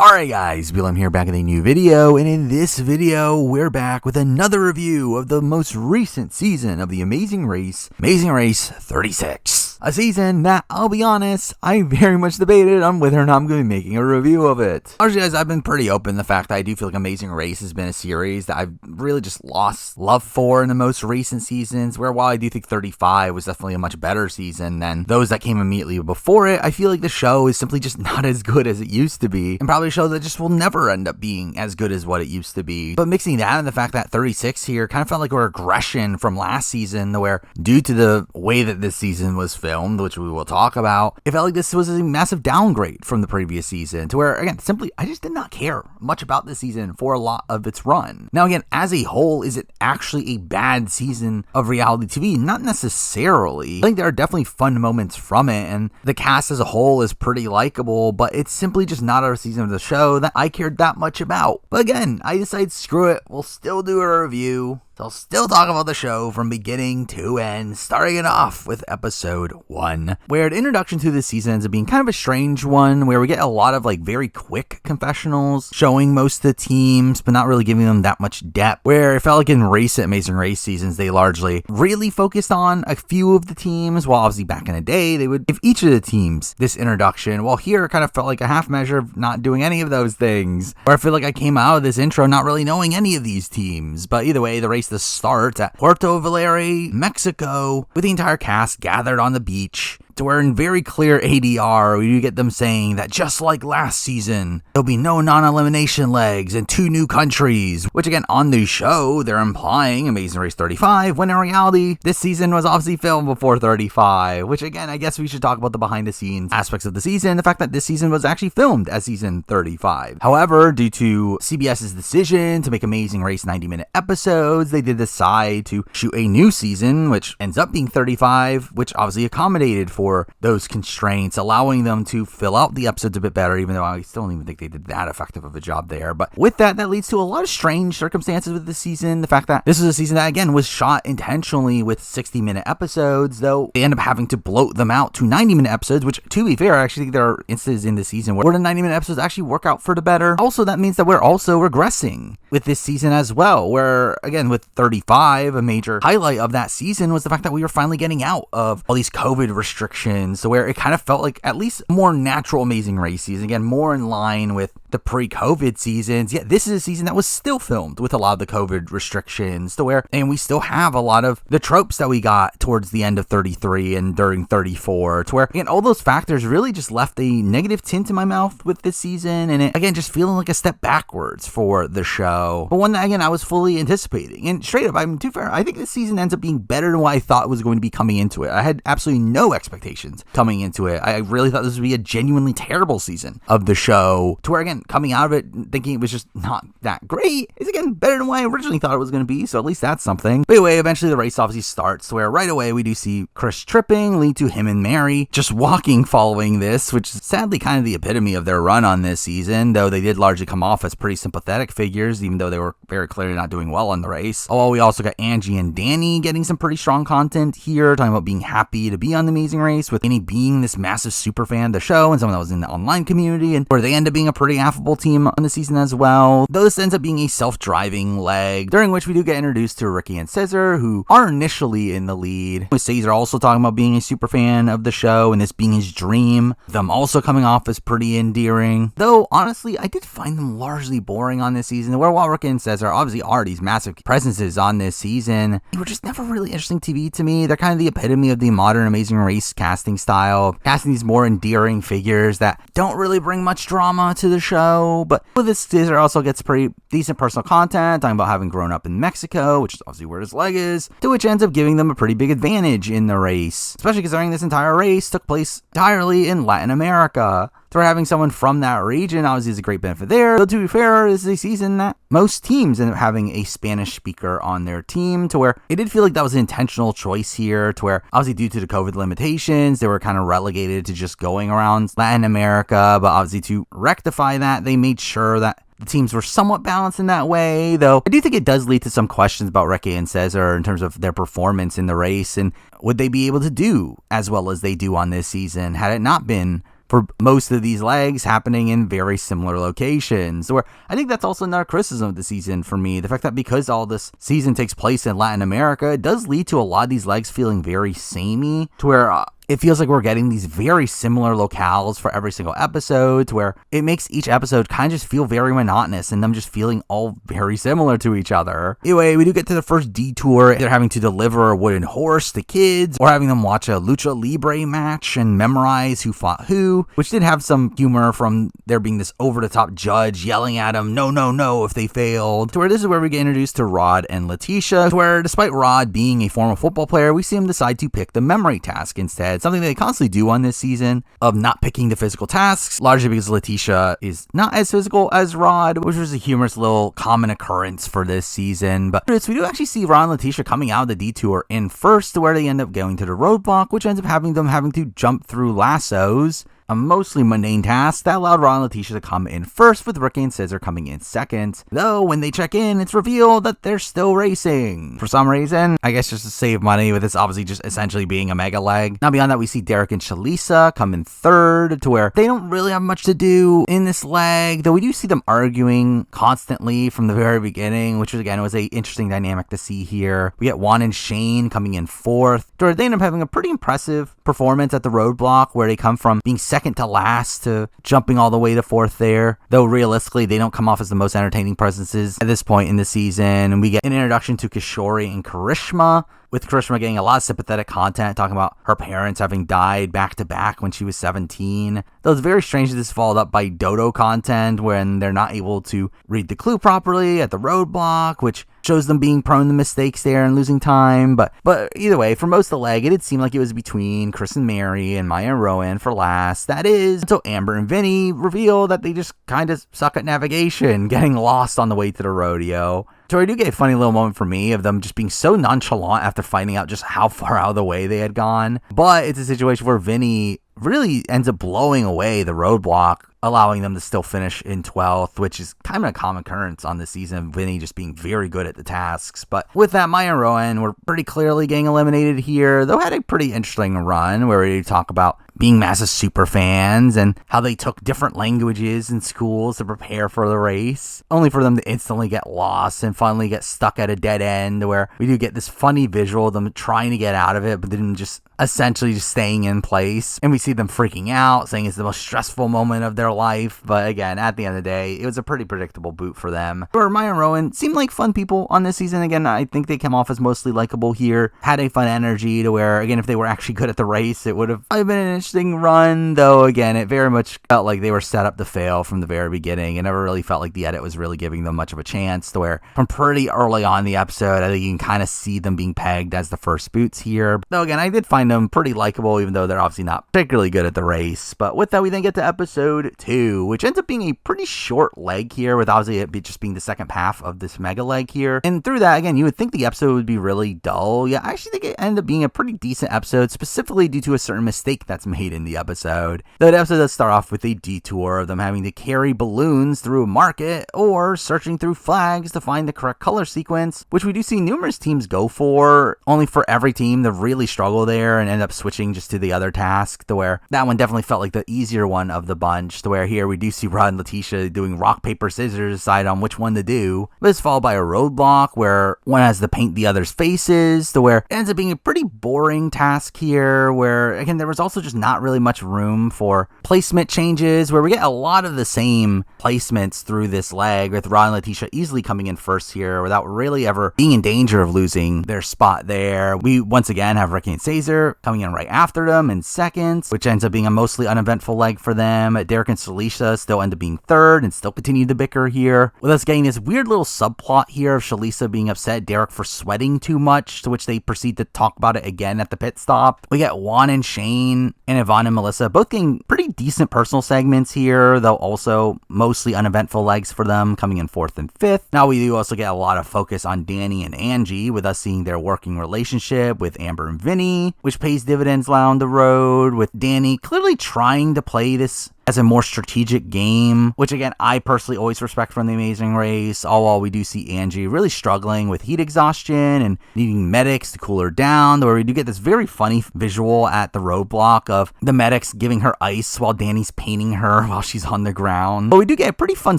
Alright guys, Willem here back with a new video, and in this video, we're back with another review of the most recent season of The Amazing Race, Amazing Race 36. A season that, I'll be honest, I very much debated on whether or not I'm going to be making a review of it. Honestly guys, I've been pretty open the fact that I do feel like Amazing Race has been a series that I've really just lost love for in the most recent seasons, where while I do think 35 was definitely a much better season than those that came immediately before it, I feel like the show is simply just not as good as it used to be, and probably a show that just will never end up being as good as what it used to be. But mixing that and the fact that 36 here kind of felt like a regression from last season, where due to the way that this season was filmed, which we will talk about, it felt like this was a massive downgrade from the previous season, to where, again, simply, I just did not care much about this season for a lot of its run. Now again, as a whole, is it actually a bad season of reality TV? Not necessarily. I think there are definitely fun moments from it, and the cast as a whole is pretty likable, but it's simply just not a season of the show that I cared that much about. But again, I decided screw it, we'll still do a review. So I'll still talk about the show from beginning to end, starting it off with episode 1, where the introduction to this season ends up being kind of a strange one, where we get a lot of very quick confessionals showing most of the teams, but not really giving them that much depth, where it felt like in Amazing Race seasons, they largely really focused on a few of the teams, while obviously back in the day, they would give each of the teams this introduction, while here it kind of felt like a half measure of not doing any of those things, where I feel like I came out of this intro not really knowing any of these teams. But either way, the race starts at Puerto Vallarta, Mexico, with the entire cast gathered on the beach, to where in very clear ADR, you get them saying that just like last season, there'll be no non-elimination legs and 2 new countries, which again, on the show, they're implying Amazing Race 35, when in reality, this season was obviously filmed before 35, which again, I guess we should talk about the behind-the-scenes aspects of the season, the fact that this season was actually filmed as season 35. However, due to CBS's decision to make Amazing Race 90-minute episodes, they did decide to shoot a new season, which ends up being 35, which obviously accommodated for those constraints, allowing them to fill out the episodes a bit better, even though I still don't even think they did that effective of a job there. But with that leads to a lot of strange circumstances with the season. The fact that this was a season that, again, was shot intentionally with 60-minute episodes, though they end up having to bloat them out to 90-minute episodes, which, to be fair, I actually think there are instances in the season where the 90-minute episodes actually work out for the better. Also, that means that we're also regressing with this season as well, where, again, with 35, a major highlight of that season was the fact that we were finally getting out of all these COVID restrictions, so where it kind of felt like at least more natural Amazing Race season, again, more in line with the pre-COVID seasons. Yet this is a season that was still filmed with a lot of the COVID restrictions, to where, and we still have a lot of the tropes that we got towards the end of 33 and during 34, to where, again, all those factors really just left a negative tint in my mouth with this season, and it, again, just feeling like a step backwards for the show, but one that, again, I was fully anticipating. And straight up, I'm too fair, I think this season ends up being better than what I thought was going to be coming into it. I had absolutely no expectations coming into it. I really thought this would be a genuinely terrible season of the show, to where, again, coming out of it thinking it was just not that great is, again, better than what I originally thought it was going to be, so at least that's something. But anyway, eventually the race obviously starts, where right away we do see Chris tripping, lead to him and Mary just walking following this, which is sadly kind of the epitome of their run on this season, though they did largely come off as pretty sympathetic figures, even though they were very clearly not doing well in the race. Oh, we also got Angie and Danny getting some pretty strong content here, talking about being happy to be on The Amazing Race, with Danny being this massive super fan of the show and someone that was in the online community, and where they end up being a pretty affable team on the season as well, though this ends up being a self-driving leg, during which we do get introduced to Ricky and Cesar, who are initially in the lead, with Cesar also talking about being a super fan of the show and this being his dream, them also coming off as pretty endearing, though honestly I did find them largely boring on this season, where while Ricky and Cesar obviously are these massive presences on this season, they were just never really interesting TV to me. They're kind of the epitome of the modern Amazing Race casting style, casting these more endearing figures that don't really bring much drama to the show. But with this, Cesar also gets pretty decent personal content, talking about having grown up in Mexico, which is obviously where his leg is, to which ends up giving them a pretty big advantage in the race, especially considering this entire race took place entirely in Latin America. So having someone from that region obviously is a great benefit there. Though to be fair, this is a season that most teams end up having a Spanish speaker on their team, to where it did feel like that was an intentional choice here, to where obviously due to the COVID limitations, they were kind of relegated to just going around Latin America, but obviously to rectify that, they made sure that the teams were somewhat balanced in that way, though I do think it does lead to some questions about Ricky and Cesar in terms of their performance in the race, and would they be able to do as well as they do on this season had it not been for most of these legs happening in very similar locations. Where I think that's also another criticism of the season for me. The fact that because all this season takes place in Latin America, it does lead to a lot of these legs feeling very samey, to where it feels like we're getting these very similar locales for every single episode, to where it makes each episode kind of just feel very monotonous and them just feeling all very similar to each other. Anyway, we do get to the first detour. They're having to deliver a wooden horse to kids, or having them watch a lucha libre match and memorize who fought who, which did have some humor from there being this over-the-top judge yelling at them, no, no, no, if they failed. To where this is where we get introduced to Rod and Letitia, to where despite Rod being a former football player, we see him decide to pick the memory task instead. Something they constantly do on this season of not picking the physical tasks, largely because Letitia is not as physical as Rod, which was a humorous little common occurrence for this season. But we do actually see Rod and Letitia coming out of the detour in first, to where they end up going to the roadblock, which ends up having them having to jump through lassos, a mostly mundane task that allowed Rod and Letitia to come in first, with Ricky and Scissor coming in second. Though, when they check in, it's revealed that they're still racing. For some reason, I guess just to save money, with this obviously just essentially being a mega leg. Now, beyond that, we see Derek and Shalisa come in third, to where they don't really have much to do in this leg, though we do see them arguing constantly from the very beginning, which again was a interesting dynamic to see here. We get Juan and Shane coming in fourth, to where they end up having a pretty impressive performance at the roadblock, where they come from being second to last to jumping all the way to fourth there, though realistically they don't come off as the most entertaining presences at this point in the season. And we get an introduction to Kishori and Karishma, with Karishma getting a lot of sympathetic content talking about her parents having died back to back when she was 17. Though it's very strange that this is followed up by Dodo content when they're not able to read the clue properly at the roadblock, which shows them being prone to mistakes there and losing time. But either way, for most of the leg, it did seem like it was between Chris and Mary and Maya and Rowan for last. That is, until Amber and Vinny reveal that they just kind of suck at navigation, getting lost on the way to the rodeo. So I do get a funny little moment for me of them just being so nonchalant after finding out just how far out of the way they had gone. But it's a situation where Vinny really ends up blowing away the roadblock, allowing them to still finish in 12th, which is kind of a common occurrence on this season, Vinny just being very good at the tasks. But with that, Maya and Rowan were pretty clearly getting eliminated here, though had a pretty interesting run where we talk about being massive super fans and how they took different languages in schools to prepare for the race, only for them to instantly get lost and finally get stuck at a dead end, where we do get this funny visual of them trying to get out of it, but then just essentially just staying in place. And we see them freaking out, saying it's the most stressful moment of their life. But again, at the end of the day, it was a pretty predictable boot for them. Where Maya and Rowan seem like fun people on this season. Again, I think they come off as mostly likable here, had a fun energy to where, again, if they were actually good at the race, it would have been an interesting run. Though, again, it very much felt like they were set up to fail from the very beginning. It never really felt like the edit was really giving them much of a chance, to where from pretty early on in the episode, I think you can kind of see them being pegged as the first boots here. Though, again, I did find them pretty likable, even though they're obviously not particularly good at the race. But with that, we then get to episode 2, which ends up being a pretty short leg here, with obviously it just being the second half of this mega leg here. And through that, again, you would think the episode would be really dull. Yeah, I actually think it ended up being a pretty decent episode, specifically due to a certain mistake that's made in the episode. The episode does start off with a detour of them having to carry balloons through a market, or searching through flags to find the correct color sequence, which we do see numerous teams go for, only for every team to really struggle there and end up switching just to the other task, to where that one definitely felt like the easier one of the bunch, to where here we do see Rod and Letitia doing rock, paper, scissors to decide on which one to do. But it's followed by a roadblock where one has to paint the other's faces, to where it ends up being a pretty boring task here, where again there was also just not really much room for placement changes, where we get a lot of the same placements through this leg, with Rod and Letitia easily coming in first here without really ever being in danger of losing their spot there. We once again have Ricky and Caesar coming in right after them in second, which ends up being a mostly uneventful leg for them. Derek and Shalisa still end up being third and still continue to bicker here, with us getting this weird little subplot here of Shalisa being upset at Derek for sweating too much, to which they proceed to talk about it again at the pit stop. We get Juan and Shane and Yvonne and Melissa both getting pretty decent personal segments here, though also mostly uneventful legs for them, coming in 4th and 5th. Now we do also get a lot of focus on Danny and Angie, with us seeing their working relationship with Amber and Vinny, which pays dividends down the road, with Danny clearly trying to play this as a more strategic game, which again, I personally always respect from The Amazing Race, all while we do see Angie really struggling with heat exhaustion and needing medics to cool her down, where we do get this very funny visual at the roadblock of the medics giving her ice while Danny's painting her while she's on the ground. But we do get a pretty fun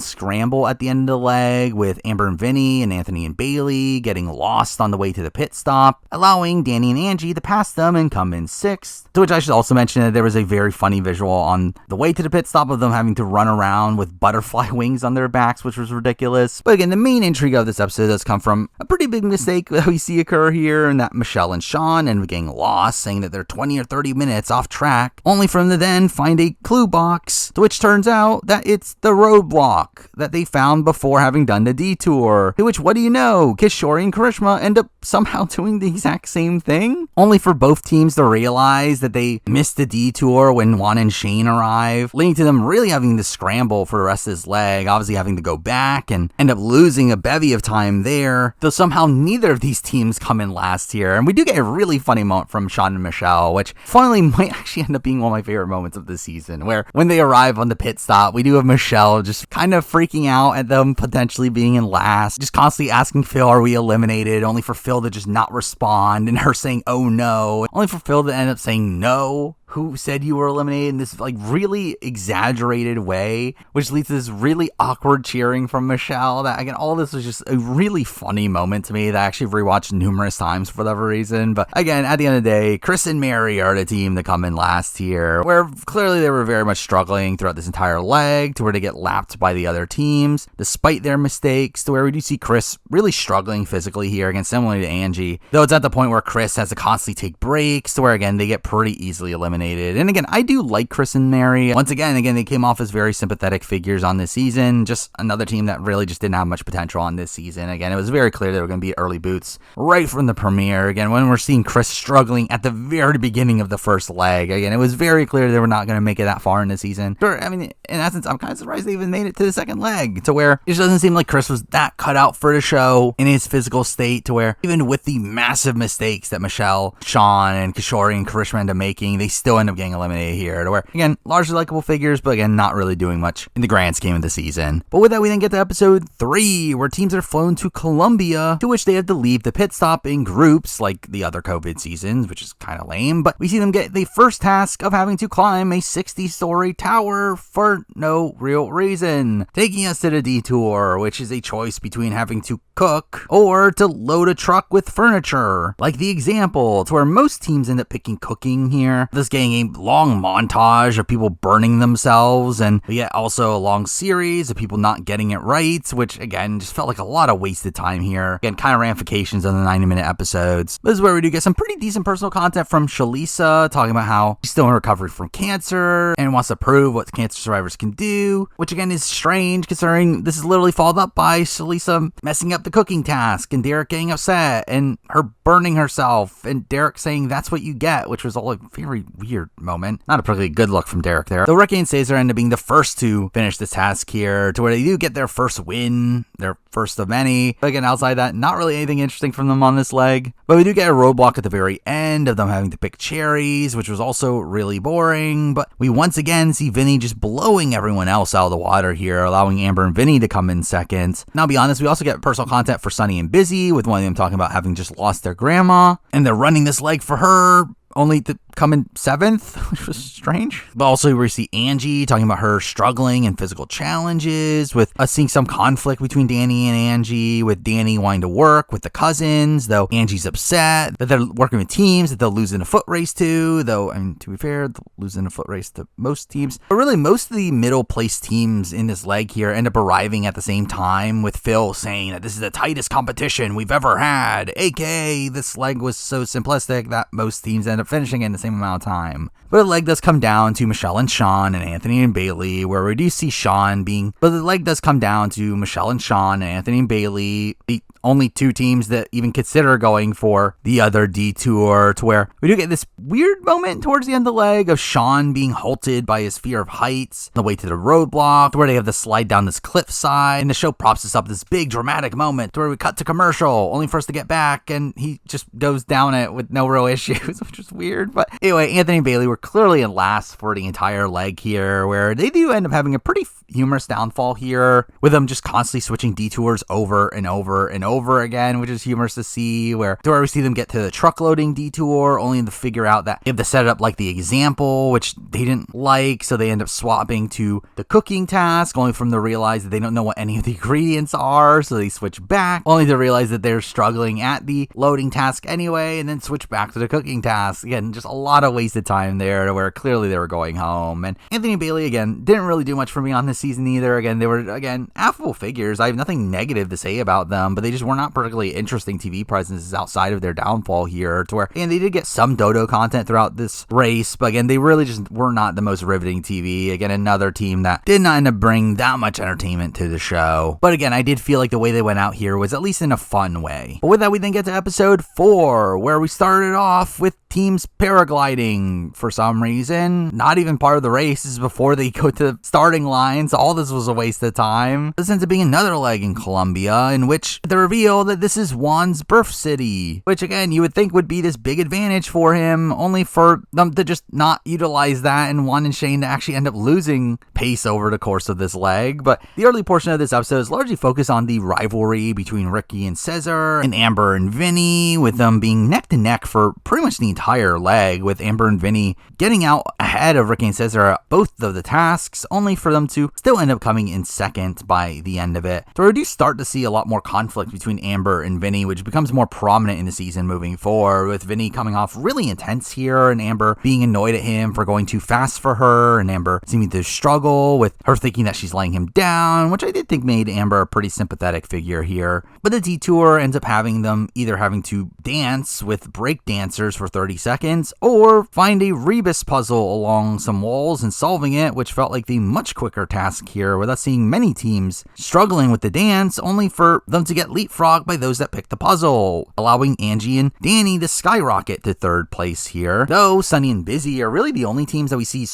scramble at the end of the leg with Amber and Vinny and Anthony and Bailey getting lost on the way to the pit stop, allowing Danny and Angie to pass them and come in 6th. To which I should also mention that there was a very funny visual on the way to the pit stop of them having to run around with butterfly wings on their backs, which was ridiculous. But again, the main intrigue of this episode does come from a pretty big mistake that we see occur here, and that Michelle and Sean end up getting lost, saying that they're 20 or 30 minutes off track, only for them to then find a clue box, to which turns out that it's the roadblock that they found before having done the detour. To which, what do you know? Kishore and Karishma end up somehow doing the exact same thing, only for both teams to realize that they missed the detour when Juan and Shane arrive, leading to them really having to scramble for the rest of this leg, obviously having to go back and end up losing a bevy of time there, though somehow neither of these teams come in last here. And we do get a really funny moment from Sean and Michelle, which funnily might actually end up being one of my favorite moments of the season, where when they arrive on the pit stop, we do have Michelle just kind of freaking out at them potentially being in last, just constantly asking Phil, are we eliminated, only for Phil to just not respond, and her saying, oh no, only for Phil to end up saying no. Who said you were eliminated, in this like really exaggerated way, which leads to this really awkward cheering from Michelle. That again, all this was just a really funny moment to me that I actually rewatched numerous times for whatever reason. But again, at the end of the day, Chris and Mary are the team that come in last here, where clearly they were very much struggling throughout this entire leg, to where they get lapped by the other teams despite their mistakes, to where we do see Chris really struggling physically here, again similarly to Angie, though it's at the point where Chris has to constantly take breaks, to where again they get pretty easily eliminated. And again, I do like Chris and Mary. Once again, they came off as very sympathetic figures on this season. Just another team that really just didn't have much potential on this season. Again, it was very clear they were going to be early boots right from the premiere. Again, when we're seeing Chris struggling at the very beginning of the first leg, again, it was very clear they were not going to make it that far in the season. Sure, I mean, in essence, I'm kind of surprised they even made it to the second leg, to where it just doesn't seem like Chris was that cut out for the show in his physical state, to where even with the massive mistakes that Michelle, Sean, and Kishore and Karishma end up making, they still end up getting eliminated here, to where, again, largely likable figures, but again, not really doing much in the grand scheme of the season. But with that, we then get to episode 3, where teams are flown to Colombia, to which they have to leave the pit stop in groups, like the other COVID seasons, which is kind of lame, but we see them get the first task of having to climb a 60-story tower for no real reason, taking us to the detour, which is a choice between having to cook or to load a truck with furniture, like the example, to where most teams end up picking cooking here, thus getting a long montage of people burning themselves, and yet also a long series of people not getting it right, which again just felt like a lot of wasted time here. Again, kind of ramifications on the 90-minute episodes. This is where we do get some pretty decent personal content from Shalisa, talking about how she's still in recovery from cancer and wants to prove what cancer survivors can do, which again is strange considering this is literally followed up by Shalisa messing up the cooking task and Derek getting upset and her burning herself and Derek saying that's what you get, which was all a very weird moment. Not a particularly good look from Derek there. Though Ricky and Cesar end up being the first to finish this task here, to where they do get their first win, their first of many. But again, outside that, not really anything interesting from them on this leg. But we do get a roadblock at the very end of them having to pick cherries, which was also really boring. But we once again see Vinny just blowing everyone else out of the water here, allowing Amber and Vinny to come in second. Now, to be honest, we also get personal content for Sunny and Busy, with one of them talking about having just lost their grandma, and they're running this leg for her, only to come in 7th, which was strange. But also we see Angie talking about her struggling and physical challenges, with us seeing some conflict between Danny and Angie, with Danny wanting to work with the cousins, though Angie's upset that they're working with teams that they'll lose in a foot race to, though, I mean, to be fair, they'll lose in a foot race to most teams. But really, most of the middle place teams in this leg here end up arriving at the same time, with Phil saying that this is the tightest competition we've ever had, aka this leg was so simplistic that most teams end up finishing in the same amount of time. But the leg does come down to Michelle and Sean and Anthony and Bailey, where we do see Sean being, but the leg does come down to Michelle and Sean and Anthony and Bailey, the only two teams that even consider going for the other detour, to where we do get this weird moment towards the end of the leg of Sean being halted by his fear of heights on the way to the roadblock, where they have to slide down this cliffside, and the show props us up this big dramatic moment where we cut to commercial, only for us to get back, and he just goes down it with no real issues, which is weird. But anyway, Anthony and Bailey were clearly in last for the entire leg here, where they do end up having a pretty humorous downfall here, with them just constantly switching detours over and over and over again, which is humorous to see, where we see them get to the truck loading detour, only to figure out that they have to set it up like the example, which they didn't like, so they end up swapping to the cooking task, only for them to realize that they don't know what any of the ingredients are, so they switch back, only to realize that they're struggling at the loading task anyway, and then switch back to the cooking task. Again, just a lot of wasted time there, where clearly they were going home. And Anthony and Bailey, again, didn't really do much for me on this season either. Again, they were, affable figures. I have nothing negative to say about them, but they just were not particularly interesting TV presences outside of their downfall here, to where, and they did get some Dodo content throughout this race, but again, they really just were not the most riveting TV. Again, another team that did not end up bringing that much entertainment to the show. But again, I did feel like the way they went out here was at least in a fun way. But with that, we then get to episode 4, where we started off with teams paragliding for some reason. Not even part of the race. This is before they go to the starting line, so all this was a waste of time. This ends up being another leg in Colombia, in which they reveal that this is Juan's birth city, which again, you would think would be this big advantage for him, only for them to just not utilize that, and Juan and Shane to actually end up losing pace over the course of this leg. But the early portion of this episode is largely focused on the rivalry between Ricky and Cesar, and Amber and Vinny, with them being neck to neck for pretty much the entire leg, with Amber and Vinny getting out ahead of Ricky and Cesar at both of the tasks, only for them to still end up coming in second by the end of it. So we do start to see a lot more conflict between Amber and Vinny, which becomes more prominent in the season moving forward, with Vinny coming off really intense here, and Amber being annoyed at him for going too fast for her, and Amber seeming to struggle with her thinking that she's laying him down, which I did think made Amber a pretty sympathetic figure here. But the detour ends up having them either having to dance with break dancers for 30 seconds, or find a rebus puzzle along some walls and solving it, which felt like the much quicker task here, with us seeing many teams struggling with the dance, only for them to get leapfrogged by those that picked the puzzle, allowing Angie and Danny to skyrocket to third place here. Though Sunny and Busy are really the only teams that we see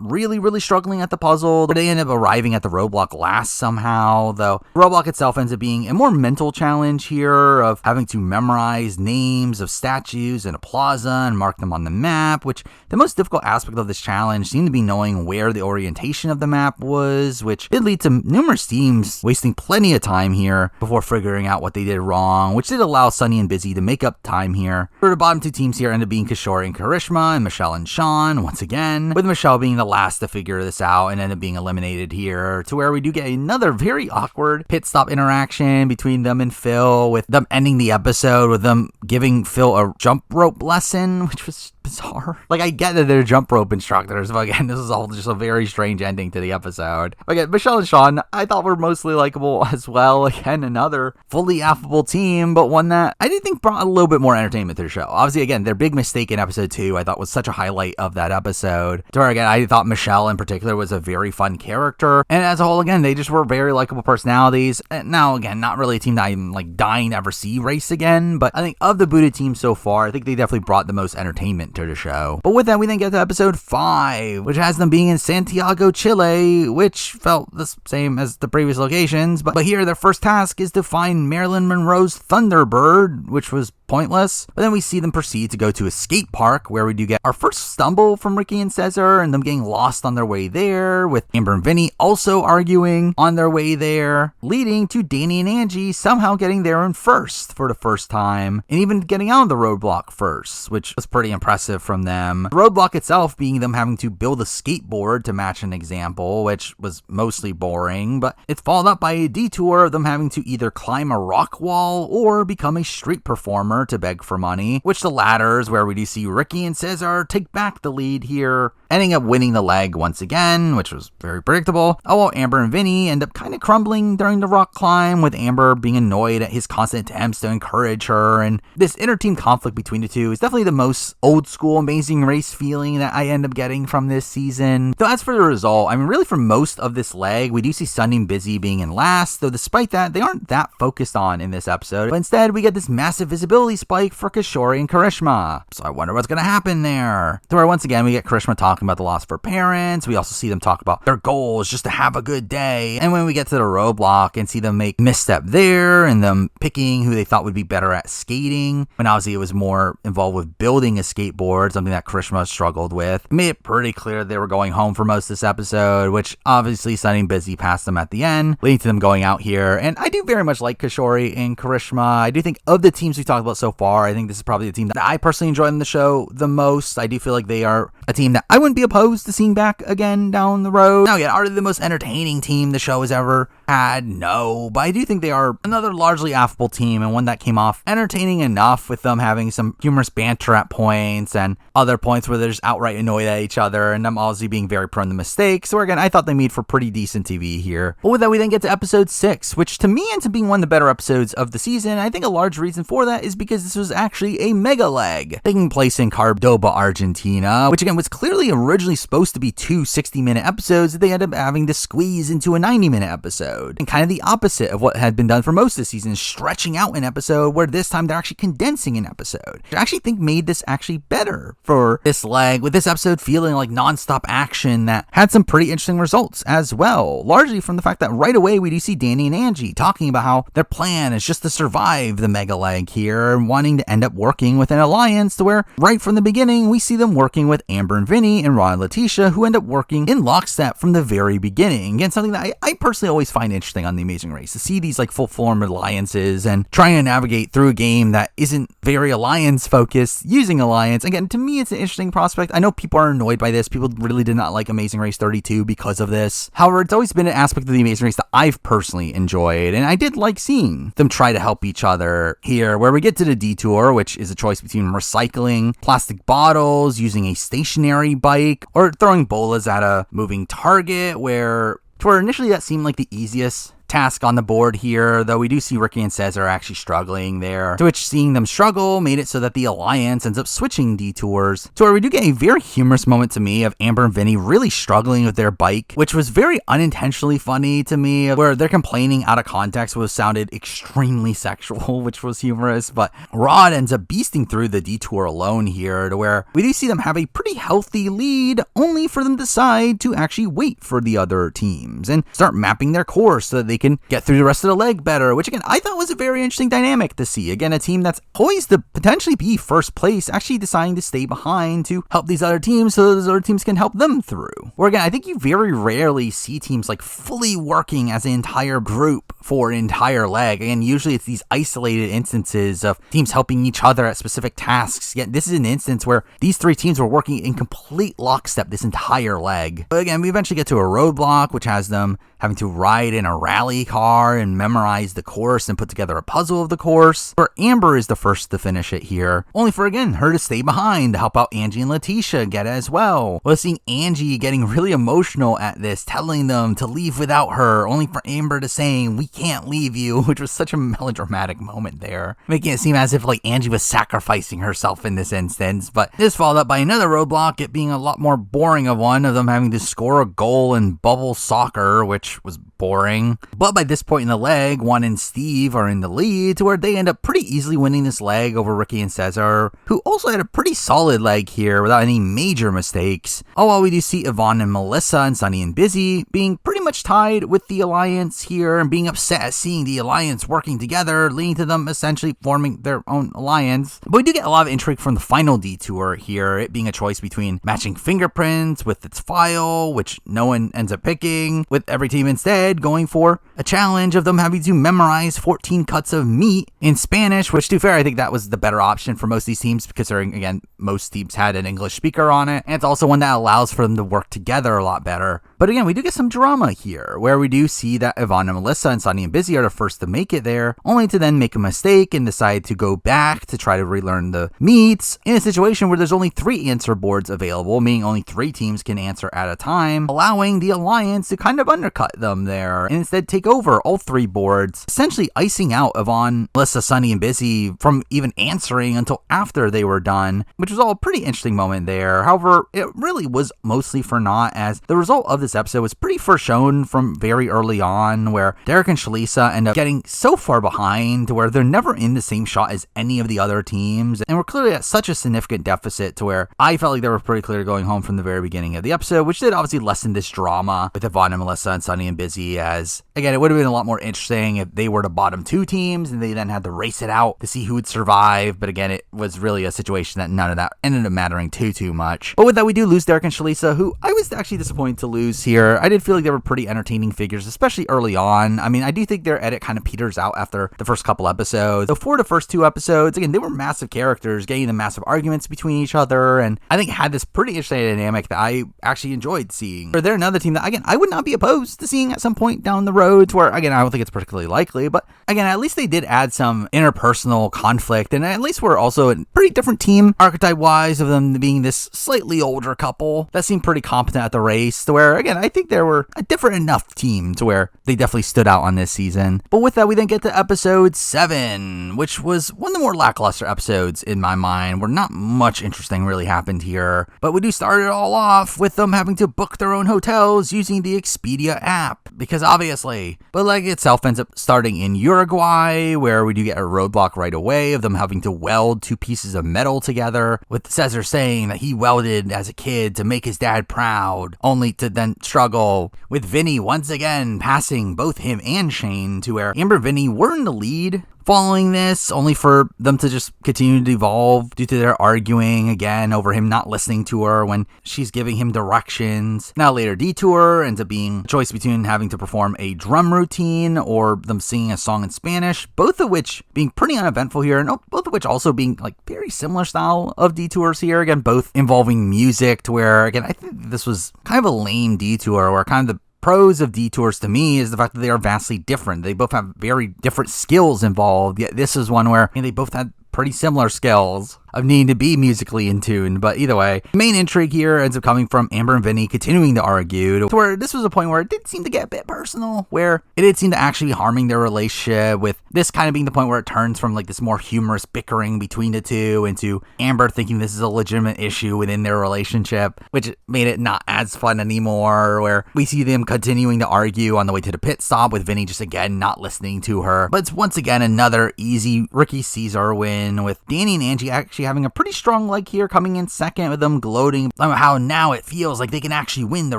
really struggling at the puzzle. They end up arriving at the roadblock last somehow, though the roadblock itself ends up being a more mental challenge here of having to memorize names of statues in a plaza and mark them on the map, which the most difficult aspect of this challenge seemed to be knowing where the orientation of the map was, which did lead to numerous teams wasting plenty of time here before figuring out what they did wrong, which did allow Sunny and Busy to make up time here. For the bottom two teams here end up being Kishore and Karishma, and Michelle and Sean once again, with Michelle being the last to figure this out and end up being eliminated here, to where we do get another very awkward pit stop interaction between them and Phil, with them ending the episode with them giving Phil a jump rope lesson, which was bizarre. Like, I get that they're jump rope instructors, but again, this is all just a very strange ending to the episode. Again, Michelle and Sean, I thought were mostly likable as well. Again, another fully affable team, but one that I did think brought a little bit more entertainment to the show. Obviously, again, their big mistake in episode 2, I thought was such a highlight of that episode. To where, again, I thought Michelle in particular was a very fun character, and as a whole, again, they just were very likable personalities. And now, again, not really a team that I'm like dying to ever see race again, but I think of the Buddha team so far, I think they definitely brought the most entertainment to the show. But with that, we then get to episode 5, which has them being in Santiago, Chile, which felt the same as the previous locations, but here their first task is to find Marilyn Monroe's Thunderbird, which was pointless. But then we see them proceed to go to a skate park, where we do get our first stumble from Ricky and Cesar, and them getting lost on their way there, with Amber and Vinny also arguing on their way there, leading to Danny and Angie somehow getting there in first for the first time, and even getting out of the roadblock first, which was pretty impressive from them. The roadblock itself being them having to build a skateboard to match an example, which was mostly boring, but it's followed up by a detour of them having to either climb a rock wall or become a street performer to beg for money, which the latter is where we do see Ricky and Cesar take back the lead here, ending up winning the leg once again, which was very predictable. While Amber and Vinny end up kind of crumbling during the rock climb, with Amber being annoyed at his constant attempts to encourage her, and this inter-team conflict between the two is definitely the most old school school Amazing Race feeling that I end up getting from this season. Though as for the result, I mean, really for most of this leg, we do see Sunny and Busy being in last, though despite that, they aren't that focused on in this episode. But instead, we get this massive visibility spike for Kishori and Karishma. So I wonder what's going to happen there. To where once again, we get Karishma talking about the loss of her parents. We also see them talk about their goal is just to have a good day. And when we get to the roadblock and see them make misstep there and them picking who they thought would be better at skating, when obviously it was more involved with building a skateboard, something that Karishma struggled with. It made it pretty clear they were going home for most of this episode, which obviously Sunny and Busy passed them at the end, leading to them going out here. And I do very much like Kishori and Karishma. I do think of the teams we talked about so far, I think this is probably the team that I personally enjoy in the show the most. I do feel like they are a team that I wouldn't be opposed to seeing back again down the road. Now, yeah, are they the most entertaining team the show has ever had? No, but I do think they are another largely affable team and one that came off entertaining enough with them having some humorous banter at points and other points where they're just outright annoyed at each other and them obviously being very prone to mistakes. So again, I thought they made for pretty decent TV here. But with that, we then get to episode 6, which to me ends up being one of the better episodes of the season. I think a large reason for that is because this was actually a mega leg taking place in Cordoba, Argentina, which again was clearly originally supposed to be two 60-minute episodes that they ended up having to squeeze into a 90-minute episode. And kind of the opposite of what had been done for most of the season, stretching out an episode, where this time they're actually condensing an episode. I actually think made this actually better for this leg, with this episode feeling like non-stop action that had some pretty interesting results as well, largely from the fact that right away we do see Danny and Angie talking about how their plan is just to survive the mega leg here and wanting to end up working with an alliance, to where right from the beginning we see them working with Amber and Vinny and Ron and Letitia, who end up working in lockstep from the very beginning. Again, something that I personally always find interesting on The Amazing Race, to see these like full-form alliances and trying to navigate through a game that isn't very alliance focused using alliance. Again, to me it's an interesting prospect. I know people are annoyed by this. People really did not like Amazing Race 32 because of this. However, it's always been an aspect of The Amazing Race that I've personally enjoyed, and I did like seeing them try to help each other here, where we get to the detour, which is a choice between recycling plastic bottles, using a stationary bike, or throwing bolas at a moving target, where initially that seemed like the easiest task on the board here, though we do see Ricky and Cesar actually struggling there, to which seeing them struggle made it so that the alliance ends up switching detours, to where we do get a very humorous moment to me of Amber and Vinny really struggling with their bike, which was very unintentionally funny to me, where they're complaining out of context was sounded extremely sexual, which was humorous. But Rod ends up beasting through the detour alone here, to where we do see them have a pretty healthy lead, only for them to decide to actually wait for the other teams and start mapping their course so that they can get through the rest of the leg better, which again, I thought was a very interesting dynamic to see. Again, a team that's poised to potentially be first place actually deciding to stay behind to help these other teams so those other teams can help them through. Or again, I think you very rarely see teams like fully working as an entire group for an entire leg. Again, usually it's these isolated instances of teams helping each other at specific tasks. Yet this is an instance where these three teams were working in complete lockstep this entire leg. But again, we eventually get to a roadblock, which has them having to ride in a rally car and memorize the course and put together a puzzle of the course, where Amber is the first to finish it here, only for again her to stay behind to help out Angie and Letitia get it as well. Well, seeing Angie getting really emotional at this, telling them to leave without her, only for Amber to saying, "We can't leave you," which was such a melodramatic moment there, making it seem as if like Angie was sacrificing herself in this instance. But this followed up by another roadblock, it being a lot more boring of one, of them having to score a goal in bubble soccer, which was boring. But by this point in the leg, Juan and Steve are in the lead, to where they end up pretty easily winning this leg over Ricky and Cesar, who also had a pretty solid leg here without any major mistakes. All while we do see Yvonne and Melissa and Sunny and Busy being pretty much tied with the alliance here and being upset at seeing the alliance working together, leading to them essentially forming their own alliance. But we do get a lot of intrigue from the final detour here, it being a choice between matching fingerprints with its file, which no one ends up picking, with every team instead going for a challenge of them having to memorize 14 cuts of meat in Spanish, which to be fair, I think that was the better option for most of these teams, considering again, most teams had an English speaker on it, and it's also one that allows for them to work together a lot better But again, we do get some drama here, where we do see that Yvonne and Melissa and Sunny and Busy are the first to make it there, only to then make a mistake and decide to go back to try to relearn the meets in a situation where there's only 3 answer boards available, meaning only 3 teams can answer at a time, allowing the Alliance to kind of undercut them there and instead take over all 3 boards, essentially icing out Yvonne, Melissa, Sunny, and Busy from even answering until after they were done, which was all a pretty interesting moment there. However, it really was mostly for naught, as the result of this episode was pretty foreshown from very early on, where Derek and Shalisa end up getting so far behind to where they're never in the same shot as any of the other teams, and we're clearly at such a significant deficit to where I felt like they were pretty clear going home from the very beginning of the episode, which did obviously lessen this drama with Yvonne and Melissa and Sunny and Busy, as again, it would have been a lot more interesting if they were the bottom 2 teams and they then had to race it out to see who would survive. But again, it was really a situation that none of that ended up mattering too much. But with that, we do lose Derek and Shalisa, who I was actually disappointed to lose here. I did feel like they were pretty entertaining figures, especially early on. I mean, I do think their edit kind of peters out after the first couple episodes. So for the first 2 episodes, again, they were massive characters, getting the massive arguments between each other, and I think had this pretty interesting dynamic that I actually enjoyed seeing. They're another team that, again, I would not be opposed to seeing at some point down the road, where, again, I don't think it's particularly likely, but again, at least they did add some interpersonal conflict, and at least we're also a pretty different team, archetype-wise, of them being this slightly older couple that seemed pretty competent at the race, to where, again, I think they were a different enough team to where they definitely stood out on this season. But with that, we then get to episode 7, which was one of the more lackluster episodes in my mind, where not much interesting really happened here, but we do start it all off with them having to book their own hotels using the Expedia app, because obviously, but like itself ends up starting in Uruguay, where we do get a roadblock right away of them having to weld 2 pieces of metal together, with Cesar saying that he welded as a kid to make his dad proud, only to then struggle, with Vinny once again passing both him and Shane, to where Amber and Vinny were in the lead following this, only for them to just continue to devolve due to their arguing again over him not listening to her when she's giving him directions. Now later, Detour ends up being a choice between having to perform a drum routine or them singing a song in Spanish, both of which being pretty uneventful here, and both of which also being like very similar style of detours here, again, both involving music, to where, again, I think this was kind of a lame detour, where kind of the pros of detours to me is the fact that they are vastly different. They both have very different skills involved, yet this is one where they both had pretty similar skills of needing to be musically in tune. But either way, the main intrigue here ends up coming from Amber and Vinny continuing to argue, to where this was a point where it did seem to get a bit personal, where it did seem to actually be harming their relationship, with this kind of being the point where it turns from like this more humorous bickering between the two into Amber thinking this is a legitimate issue within their relationship, which made it not as fun anymore, where we see them continuing to argue on the way to the pit stop, with Vinny just again not listening to her. But it's once again another easy Ricky Caesar win, with Danny and Angie actually having a pretty strong leg here, coming in second, with them gloating about how now it feels like they can actually win the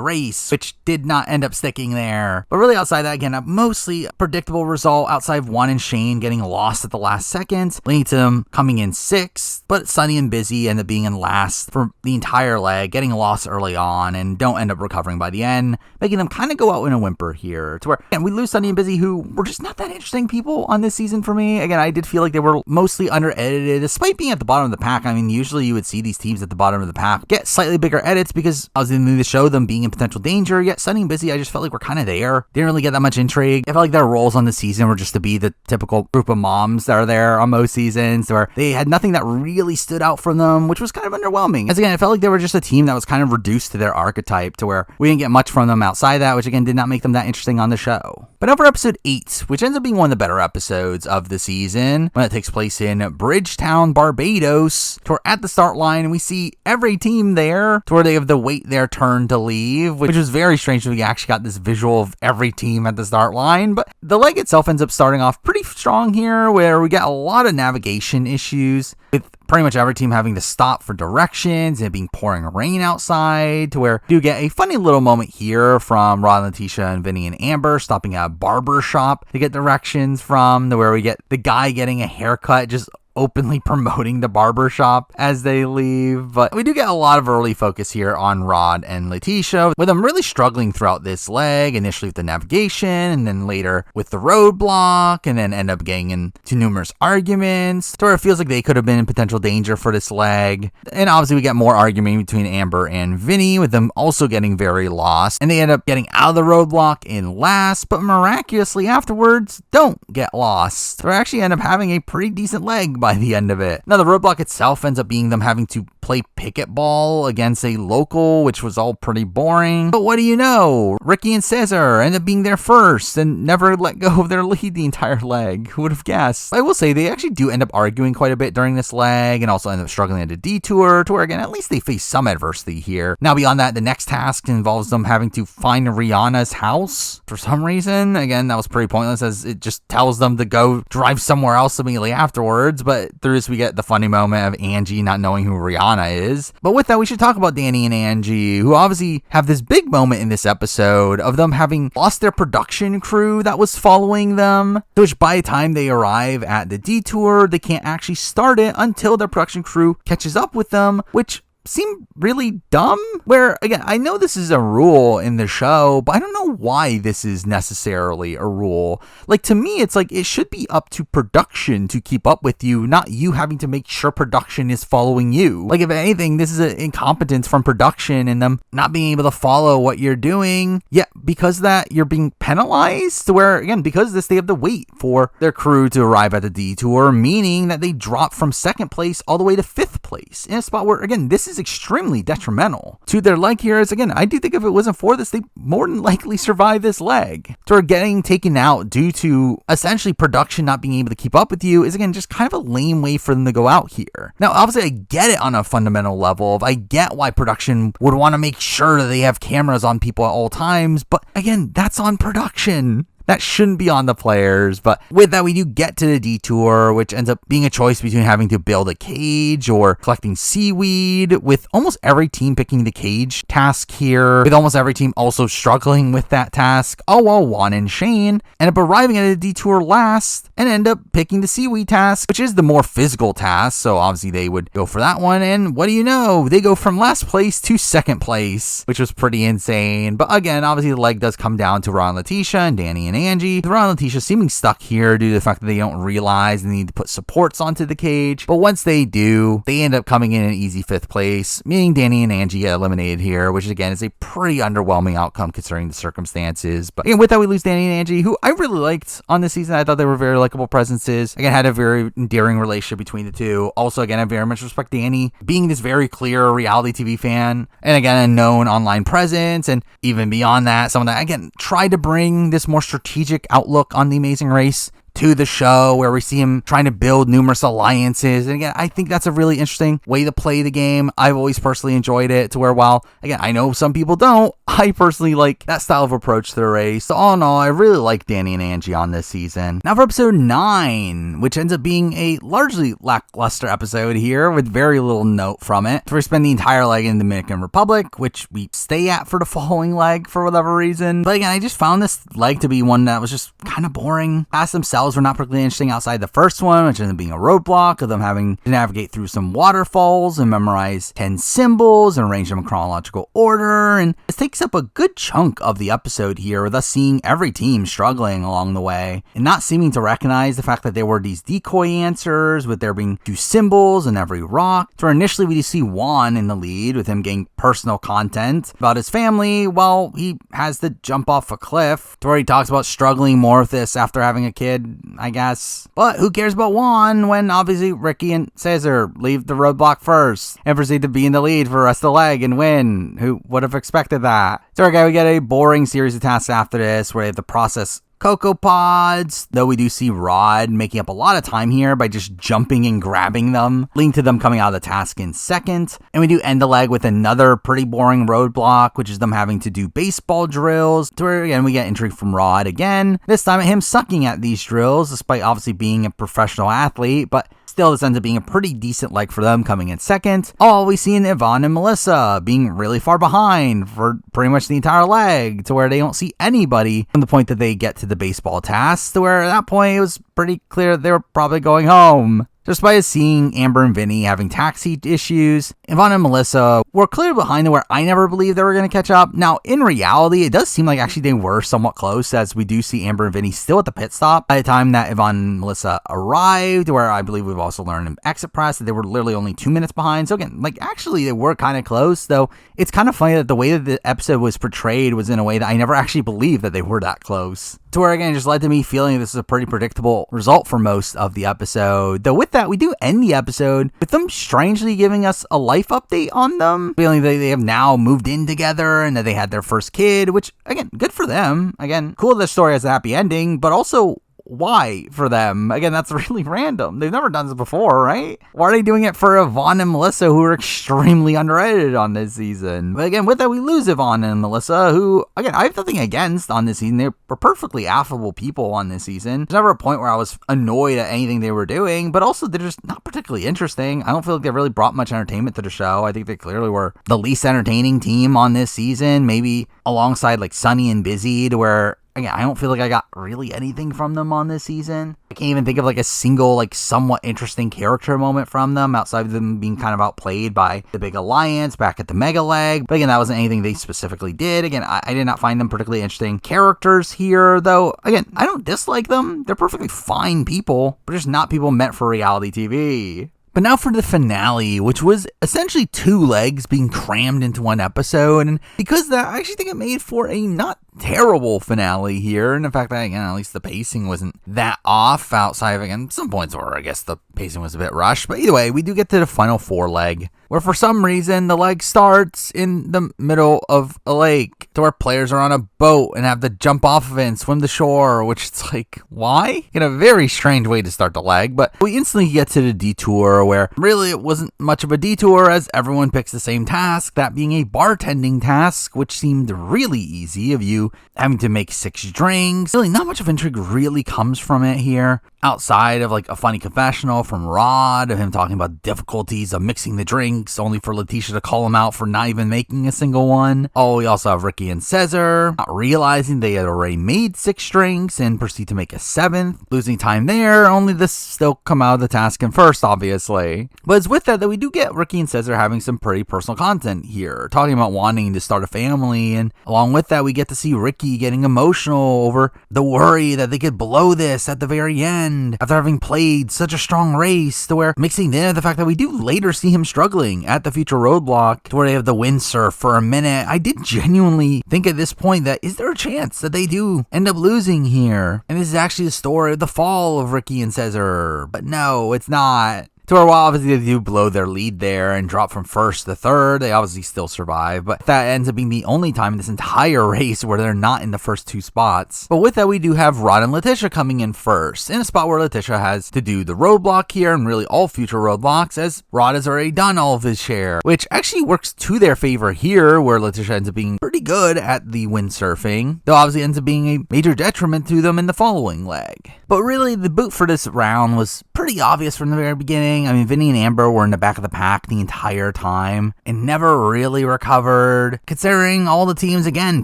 race, which did not end up sticking there. But really outside that, again, a mostly predictable result outside of Juan and Shane getting lost at the last second, leading to them coming in 6th, but Sunny and Busy end up being in last for the entire leg, getting lost early on and don't end up recovering by the end, making them kind of go out in a whimper here, to where, again, we lose Sunny and Busy, who were just not that interesting people on this season for me. Again, I did feel like they were mostly under-edited, despite being at the bottom of the pack. I mean, usually you would see these teams at the bottom of the pack get slightly bigger edits because I was in the show them being in potential danger, yet Sunny and Busy, I just felt like we're kind of there. Didn't really get that much intrigue. I felt like their roles on the season were just to be the typical group of moms that are there on most seasons, where they had nothing that really stood out from them, which was kind of underwhelming. As again, I felt like they were just a team that was kind of reduced to their archetype, to where we didn't get much from them outside that, which again did not make them that interesting on the show. But now for episode 8, which ends up being one of the better episodes of the season, when it takes place in Bridgetown, Barbados, to where at the start line we see every team there, to where they have to wait their turn to leave, which was very strange that we actually got this visual of every team at the start line. But the leg itself ends up starting off pretty strong here, where we get a lot of navigation issues, with pretty much every team having to stop for directions and it being pouring rain outside, to where you get a funny little moment here from Rod, Letitia, and Vinny and Amber stopping at a barber shop to get directions from, to where we get the guy getting a haircut just openly promoting the barbershop as they leave. But we do get a lot of early focus here on Rod and Letitia, with them really struggling throughout this leg, initially with the navigation, and then later with the roadblock, and then end up getting into numerous arguments, to where it feels like they could have been in potential danger for this leg. And obviously we get more argument between Amber and Vinny, with them also getting very lost, and they end up getting out of the roadblock in last, but miraculously afterwards don't get lost. They actually end up having a pretty decent leg by the end of it. Now, the roadblock itself ends up being them having to play picket ball against a local, which was all pretty boring. But what do you know? Ricky and Cesar end up being there first and never let go of their lead the entire leg. Who would have guessed? I will say they actually do end up arguing quite a bit during this leg, and also end up struggling at a detour, to where again, at least they face some adversity here. Now, beyond that, the next task involves them having to find Rihanna's house for some reason. Again, that was pretty pointless, as it just tells them to go drive somewhere else immediately afterwards. But through this, we get the funny moment of Angie not knowing who Rihanna is. But with that, we should talk about Danny and Angie, who obviously have this big moment in this episode of them having lost their production crew that was following them, which by the time they arrive at the detour, they can't actually start it until their production crew catches up with them, which seem really dumb. Where, again, I know this is a rule in the show, but I don't know why this is necessarily a rule. Like, to me, it's like it should be up to production to keep up with you, not you having to make sure production is following you. Like, if anything, this is an incompetence from production and them not being able to follow what you're doing. Yeah, because of that, you're being penalized, to where, again, because of this, they have to wait for their crew to arrive at the detour, meaning that they drop from second place all the way to fifth place in a spot where, again, this is extremely detrimental to their leg here. As again, I do think if it wasn't for this, they more than likely survive this leg. So getting taken out due to essentially production not being able to keep up with you is, again, just kind of a lame way for them to go out here. Now, obviously, I get it on a fundamental level. I get why production would want to make sure that they have cameras on people at all times, but again, that's on production. That shouldn't be on the players. But with that, we do get to the detour, which ends up being a choice between having to build a cage or collecting seaweed, with almost every team picking the cage task here, with almost every team also struggling with that task. Oh, well, Juan and Shane end up arriving at the detour last and end up picking the seaweed task, which is the more physical task. So obviously they would go for that one. And what do you know? They go from last place to second place, which was pretty insane. But again, obviously the leg does come down to Ron, Letitia, and Danny and Angie. Ron and Letitia seeming stuck here due to the fact that they don't realize they need to put supports onto the cage. But once they do, they end up coming in an easy fifth place, meaning Danny and Angie get eliminated here, which again is a pretty underwhelming outcome considering the circumstances. But again, with that, we lose Danny and Angie, who I really liked on this season. I thought they were very likable presences. Again, had a very endearing relationship between the two. Also, again, I very much respect Danny being this very clear reality TV fan, and again, a known online presence, and even beyond that, someone that, again, tried to bring this more strategic outlook on The Amazing Race to the show, where we see him trying to build numerous alliances. And again, I think that's a really interesting way to play the game. I've always personally enjoyed it, to where, while again, I know some people don't, I personally like that style of approach to the race. So all in all, I really like Danny and Angie on this season. Now for episode 9, which ends up being a largely lackluster episode here with very little note from it. So we spend the entire leg in the Dominican Republic, which we stay at for the following leg for whatever reason. But again, I just found this leg to be one that was just kind of boring. Past themselves were not particularly interesting outside the first one, which ended up being a roadblock of them having to navigate through some waterfalls and memorize 10 symbols and arrange them in chronological order. And this takes up a good chunk of the episode here, with us seeing every team struggling along the way and not seeming to recognize the fact that there were these decoy answers, with there being 2 symbols in every rock. So initially we do see Juan in the lead, with him getting personal content about his family while he has to jump off a cliff, to where he talks about struggling more with this after having a kid, I guess. But who cares about Juan when obviously Ricky and Cesar leave the roadblock first and proceed to be in the lead for the rest of the leg and win? Who would have expected that? So again, we get a boring series of tasks after this, where they have to process Cocoa Pods, though we do see Rod making up a lot of time here by just jumping and grabbing them, leading to them coming out of the task in second. And we do end the leg with another pretty boring roadblock, which is them having to do baseball drills, to where again we get intrigue from Rod again, this time at him sucking at these drills, despite obviously being a professional athlete. But still, this ends up being a pretty decent leg for them coming in second. All we see in Yvonne and Melissa being really far behind for pretty much the entire leg, to where they don't see anybody from the point that they get to the baseball task, to where at that point it was pretty clear they were probably going home. Despite us seeing Amber and Vinny having taxi issues, Yvonne and Melissa were clearly behind to where I never believed they were going to catch up. Now, in reality, it does seem like actually they were somewhat close, as we do see Amber and Vinny still at the pit stop by the time that Yvonne and Melissa arrived, where I believe we've also learned in Exit Press that they were literally only 2 minutes behind. So again, like actually they were kind of close, though it's kind of funny that the way that the episode was portrayed was in a way that I never actually believed that they were that close. To where again, it just led to me feeling this is a pretty predictable result for most of the episode. Though with that, we do end the episode with them strangely giving us a life update on them, feeling that they have now moved in together and that they had their first kid, which again, good for them. Again, cool that the story has a happy ending, but also why for them? Again, that's really random. They've never done this before, right? Why are they doing it for Yvonne and Melissa, who are extremely underrated on this season? But again, with that, we lose Yvonne and Melissa, who, again, I have nothing against on this season. They were perfectly affable people on this season. There's never a point where I was annoyed at anything they were doing, but also they're just not particularly interesting. I don't feel like they really brought much entertainment to the show. I think they clearly were the least entertaining team on this season, maybe alongside like Sunny and Busy, to where again, I don't feel like I got really anything from them on this season. I can't even think of like a single, like somewhat interesting character moment from them outside of them being kind of outplayed by the Big Alliance back at the Mega Leg. But again, that wasn't anything they specifically did. Again, I did not find them particularly interesting characters here, though. Again, I don't dislike them. They're perfectly fine people, but just not people meant for reality TV. But now for the finale, which was essentially 2 legs being crammed into one episode. And because of that, I actually think it made for a not terrible finale here. And the fact that, again, at least the pacing wasn't that off outside of, again, some points where I guess the pacing was a bit rushed. But either way, we do get to the final 4 leg, where for some reason the leg starts in the middle of a lake to where players are on a boat and have to jump off of it and swim to shore, which it's like, why? In a very strange way to start the leg. But we instantly get to the detour, where really it wasn't much of a detour as everyone picks the same task, that being a bartending task, which seemed really easy of you having to make 6 drinks. Really not much of intrigue really comes from it here, outside of like a funny confessional from Rod of him talking about difficulties of mixing the drinks, only for Letitia to call him out for not even making a single one. Oh, we also have Ricky and Cesar not realizing they had already made 6 drinks and proceed to make a 7th, losing time there, only to still come out of the task in first, obviously. But it's with that we do get Ricky and Cesar having some pretty personal content here, talking about wanting to start a family, and along with that we get to see Ricky getting emotional over the worry that they could blow this at the very end after having played such a strong race, to where mixing in the fact that we do later see him struggling at the future roadblock to where they have the windsurf for a minute. I did genuinely think at this point that is there a chance that they do end up losing here, and this is actually the story of the fall of Ricky and Cesar, but no, it's not. To where while obviously they do blow their lead there and drop from first to third, they obviously still survive, but that ends up being the only time in this entire race where they're not in the first 2 spots. But with that, we do have Rod and Letitia coming in first, in a spot where Letitia has to do the roadblock here and really all future roadblocks, as Rod has already done all of his share, which actually works to their favor here, where Letitia ends up being pretty good at the windsurfing, though obviously ends up being a major detriment to them in the following leg. But really, the boot for this round was pretty obvious from the very beginning. I mean, Vinny and Amber were in the back of the pack the entire time and never really recovered, considering all the teams, again,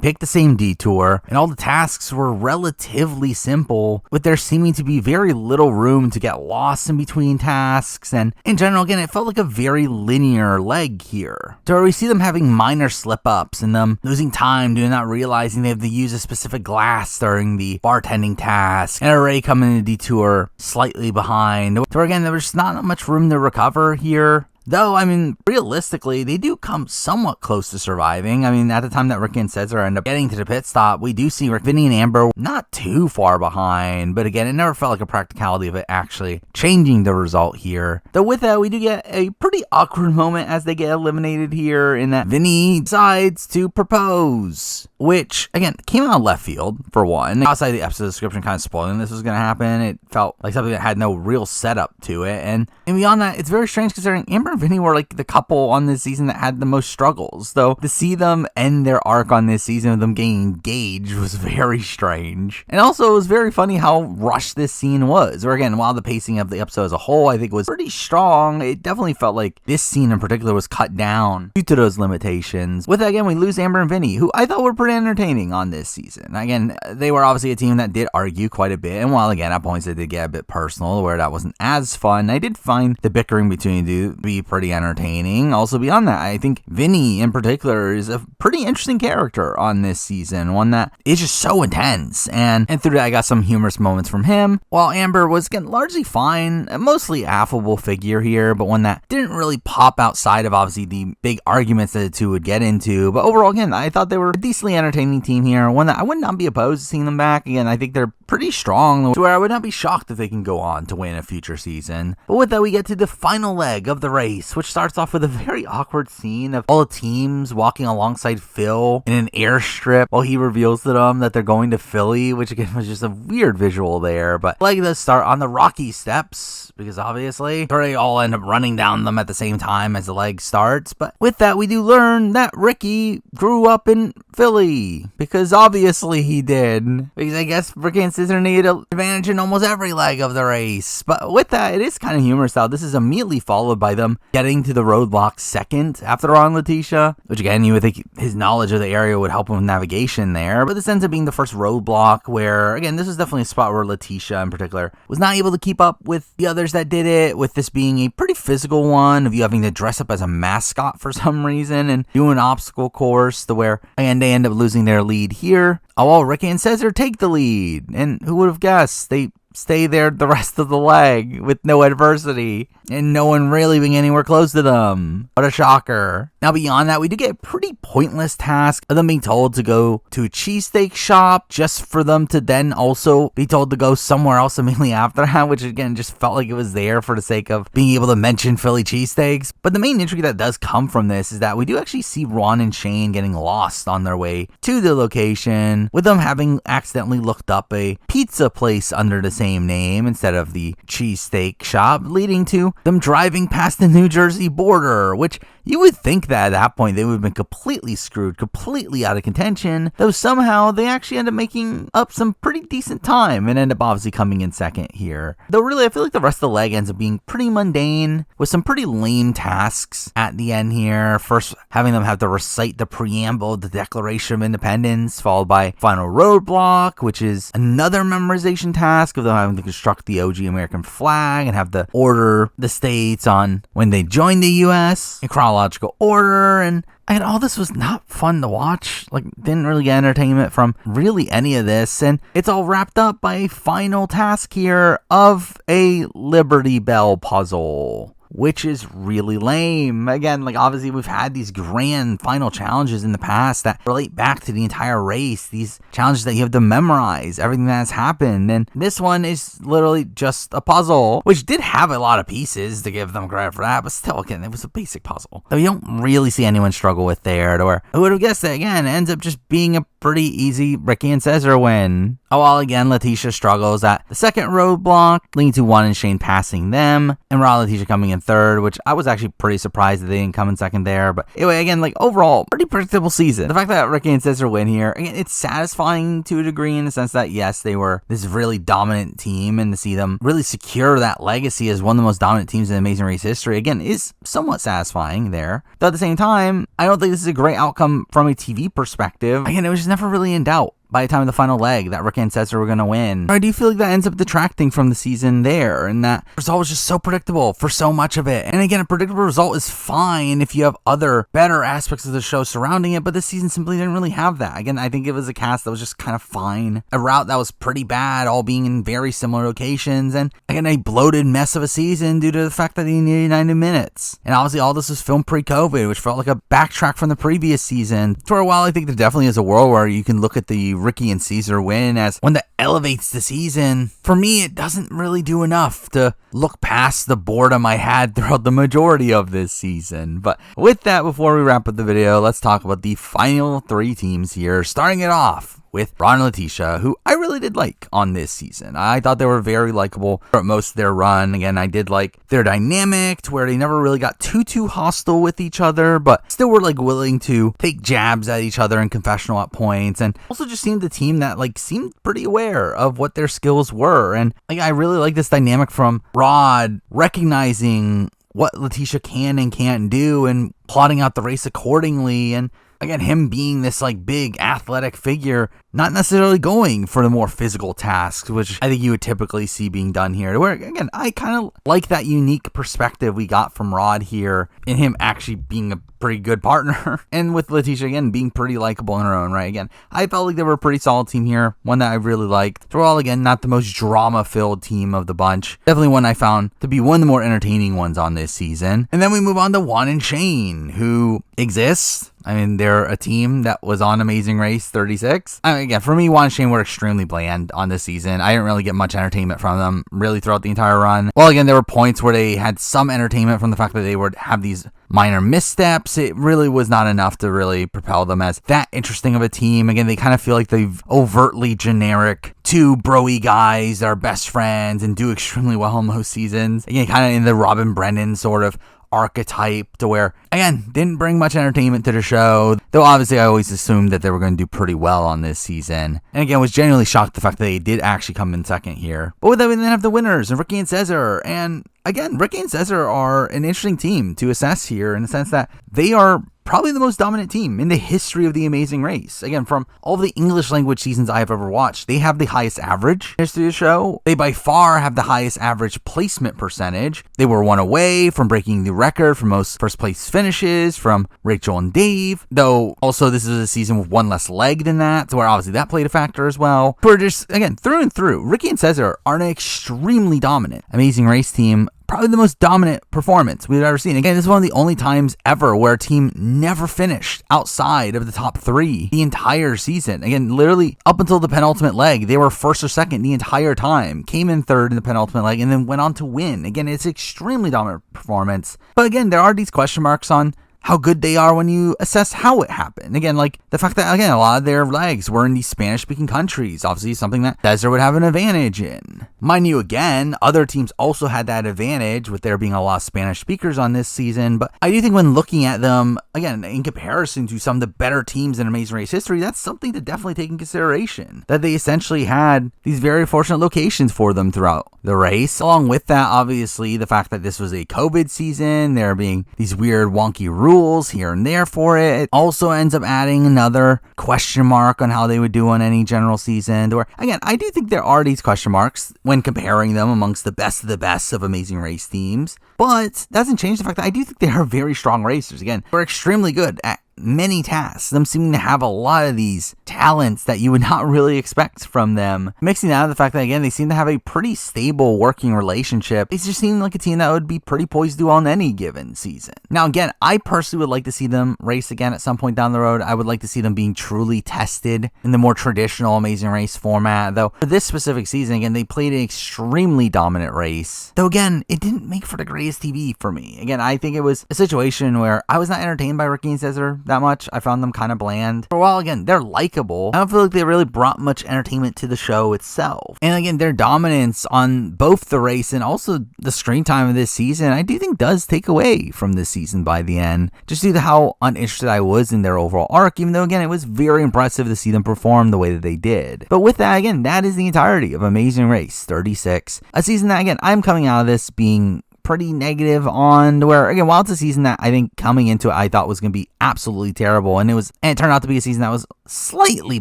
picked the same detour and all the tasks were relatively simple, with there seeming to be very little room to get lost in between tasks. And in general, again, it felt like a very linear leg here, to where we see them having minor slip-ups and them losing time due to not realizing they have to use a specific glass during the bartending task, and Array coming in the detour slightly behind, to where again, there was not much room to recover here. Though, I mean, realistically, they do come somewhat close to surviving. I mean, at the time that Ricky and Cesar end up getting to the pit stop, we do see Vinny and Amber not too far behind. But again, it never felt like a practicality of it actually changing the result here. Though with that, we do get a pretty awkward moment as they get eliminated here, in that Vinny decides to propose, which, again, came out of left field, for one. Outside the episode description kind of spoiling this was going to happen, it felt like something that had no real setup to it. And beyond that, it's very strange considering Amber and Vinny were like the couple on this season that had the most struggles. Though to see them end their arc on this season of them getting engaged was very strange. And also it was very funny how rushed this scene was. Or again, while the pacing of the episode as a whole I think was pretty strong, it definitely felt like this scene in particular was cut down due to those limitations. With that, again, we lose Amber and Vinny, who I thought were pretty entertaining on this season. Again, they were obviously a team that did argue quite a bit, and while again at points they did get a bit personal where that wasn't as fun, I did find the bickering between the two to be pretty entertaining. Also beyond that, I think Vinny in particular is a pretty interesting character on this season, one that is just so intense, and through that I got some humorous moments from him, while Amber was again largely fine, a mostly affable figure here, but one that didn't really pop outside of obviously the big arguments that the two would get into. But overall, again, I thought they were a decently entertaining team here, one that I would not be opposed to seeing them back. Again, I think they're pretty strong to where I would not be shocked if they can go on to win a future season. But with that, we get to the final leg of the race, which starts off with a very awkward scene of all the teams walking alongside Phil in an airstrip while he reveals to them that they're going to Philly, which again was just a weird visual there. But leg does start on the rocky steps, because obviously they all end up running down them at the same time as the leg starts. But with that, we do learn that Ricky grew up in Philly, because obviously he did, because I guess Ricky and Scissor needed an advantage in almost every leg of the race. But with that, it is kind of humorous how this is immediately followed by them getting to the roadblock second after on Letitia, which again, you would think his knowledge of the area would help him with navigation there, but this ends up being the first roadblock where, again, this was definitely a spot where Letitia in particular was not able to keep up with the others that did it, with this being a pretty physical one of you having to dress up as a mascot for some reason and do an obstacle course to where, again, they end up losing their lead here. While Ricky and Cesar take the lead, and who would have guessed, they stay there the rest of the leg with no adversity and no one really being anywhere close to them. What a shocker. Now beyond that, we do get a pretty pointless task of them being told to go to a cheesesteak shop just for them to then also be told to go somewhere else immediately after that, which again just felt like it was there for the sake of being able to mention Philly cheesesteaks. But the main intrigue that does come from this is that we do actually see Ron and Shane getting lost on their way to the location, with them having accidentally looked up a pizza place under the same name instead of the cheesesteak shop, leading to them driving past the New Jersey border, which you would think that at that point they would have been completely screwed, completely out of contention, though somehow they actually end up making up some pretty decent time and end up obviously coming in second here. Though really, I feel like the rest of the leg ends up being pretty mundane, with some pretty lame tasks at the end here. First, having them have to recite the preamble of the Declaration of Independence, followed by final roadblock, which is another memorization task of them having to construct the OG American flag and have to order the states on when they joined the U.S. in chronological order. And all this was not fun to watch. Like, didn't really get entertainment from really any of this. And it's all wrapped up by a final task here of a Liberty Bell puzzle, which is really lame. Again, like obviously we've had these grand final challenges in the past that relate back to the entire race, these challenges that you have to memorize everything that has happened, and this one is literally just a puzzle, which did have a lot of pieces to give them credit for that, but still, again, it was a basic puzzle that you don't really see anyone struggle with there, or who would have guessed that, again, it ends up just being a pretty easy Ricky and Cesar win. While again, Letitia struggles at the second roadblock, leading to Juan and Shane passing them, and Raw and Letitia coming in third, which I was actually pretty surprised that they didn't come in second there. But anyway, again, like overall, pretty predictable season. The fact that Ricky and Cesar win here, again, it's satisfying to a degree in the sense that, yes, they were this really dominant team, and to see them really secure that legacy as one of the most dominant teams in Amazing Race history, again, is somewhat satisfying there. Though at the same time, I don't think this is a great outcome from a TV perspective. Again, it was just never really in doubt by the time of the final leg that Ricky and Cesar were going to win. Or I do feel like that ends up detracting from the season there, and that result was just so predictable for so much of it. And again, a predictable result is fine if you have other better aspects of the show surrounding it, but this season simply didn't really have that. Again, I think it was a cast that was just kind of fine, a route that was pretty bad, all being in very similar locations, and again, a bloated mess of a season due to the fact that they needed 90 minutes. And obviously all this was filmed pre-COVID, which felt like a backtrack from the previous season. For a while, I think there definitely is a world where you can look at the Ricky and Cesar win as one that elevates the season. For me, it doesn't really do enough to look past the boredom I had throughout the majority of this season. But with that, before we wrap up the video, let's talk about the final three teams here, starting it off with Rod and Letitia, who I really did like on this season. I thought they were very likable for most of their run. Again, I did like their dynamic to where they never really got too hostile with each other, but still were like willing to take jabs at each other in confessional at points, and also just seemed a team that like seemed pretty aware of what their skills were. And like I really like this dynamic from Rod recognizing what Letitia can and can't do and plotting out the race accordingly. And again, him being this like big athletic figure, not necessarily going for the more physical tasks, which I think you would typically see being done here. Where again, I kind of like that unique perspective we got from Rod here in him actually being a pretty good partner. And with Letitia, again, being pretty likable in her own right. Again, I felt like they were a pretty solid team here. One that I really liked. They're all, again, not the most drama-filled team of the bunch. Definitely one I found to be one of the more entertaining ones on this season. And then we move on to Juan and Shane, who exists. I mean, they're a team that was on Amazing Race 36. I mean, again, for me, Juan and Shane were extremely bland on this season. I didn't really get much entertainment from them really throughout the entire run. Well, again, there were points where they had some entertainment from the fact that they would have these minor missteps. It really was not enough to really propel them as that interesting of a team. Again, they kind of feel like they've overtly generic two bro-y guys that are best friends and do extremely well in most seasons. Again, kind of in the Robin Brennan sort of archetype, to where, again, didn't bring much entertainment to the show, though obviously I always assumed that they were going to do pretty well on this season. And again, was genuinely shocked the fact that they did actually come in second here. But with that, we then have the winners, and Ricky and Cesar. And again, Ricky and Cesar are an interesting team to assess here in the sense that they are probably the most dominant team in the history of The Amazing Race. Again, from all of the English language seasons I have ever watched, they have the highest average in the history of the show. They by far have the highest average placement percentage. They were one away from breaking the record for most first place finishes from Rachel and Dave, though also this is a season with one less leg than that, so where obviously that played a factor as well. But just, again, through and through, Ricky and Cesar are an extremely dominant Amazing Race team. Probably the most dominant performance we've ever seen. Again, this is one of the only times ever where a team never finished outside of the top three the entire season. Again, literally up until the penultimate leg, they were first or second the entire time, came in third in the penultimate leg, and then went on to win. Again, it's extremely dominant performance. But again, there are these question marks on how good they are when you assess how it happened. Again, like the fact that, again, a lot of their legs were in these Spanish-speaking countries, obviously something that Cesar would have an advantage in. Mind you, again, other teams also had that advantage with there being a lot of Spanish speakers on this season, but I do think when looking at them, again, in comparison to some of the better teams in Amazing Race history, that's something to definitely take in consideration, that they essentially had these very fortunate locations for them throughout the race. Along with that, obviously, the fact that this was a COVID season, there being these weird, wonky rules here and there for it. It also ends up adding another question mark on how they would do on any general season. Or again, I do think there are these question marks when comparing them amongst the best of Amazing Race teams, but that doesn't change the fact that I do think they are very strong racers. Again, they're extremely good at many tasks, them seeming to have a lot of these talents that you would not really expect from them. Mixing that with the fact that, again, they seem to have a pretty stable working relationship, they just seem like a team that would be pretty poised to do well in any given season. Now, again, I personally would like to see them race again at some point down the road. I would like to see them being truly tested in the more traditional Amazing Race format, though for this specific season, again, they played an extremely dominant race, though again, it didn't make for the greatest TV for me. Again, I think it was a situation where I was not entertained by Ricky and Cesar that much. I found them kind of bland. For a while, again, they're likable. I don't feel like they really brought much entertainment to the show itself. And again, their dominance on both the race and also the screen time of this season, I do think does take away from this season by the end, just due to how uninterested I was in their overall arc, even though, again, it was very impressive to see them perform the way that they did. But with that, again, that is the entirety of Amazing Race 36, a season that, again, I'm coming out of this being pretty negative on, where, again, while it's a season that I think coming into it I thought was going to be absolutely terrible, and it turned out to be a season that was slightly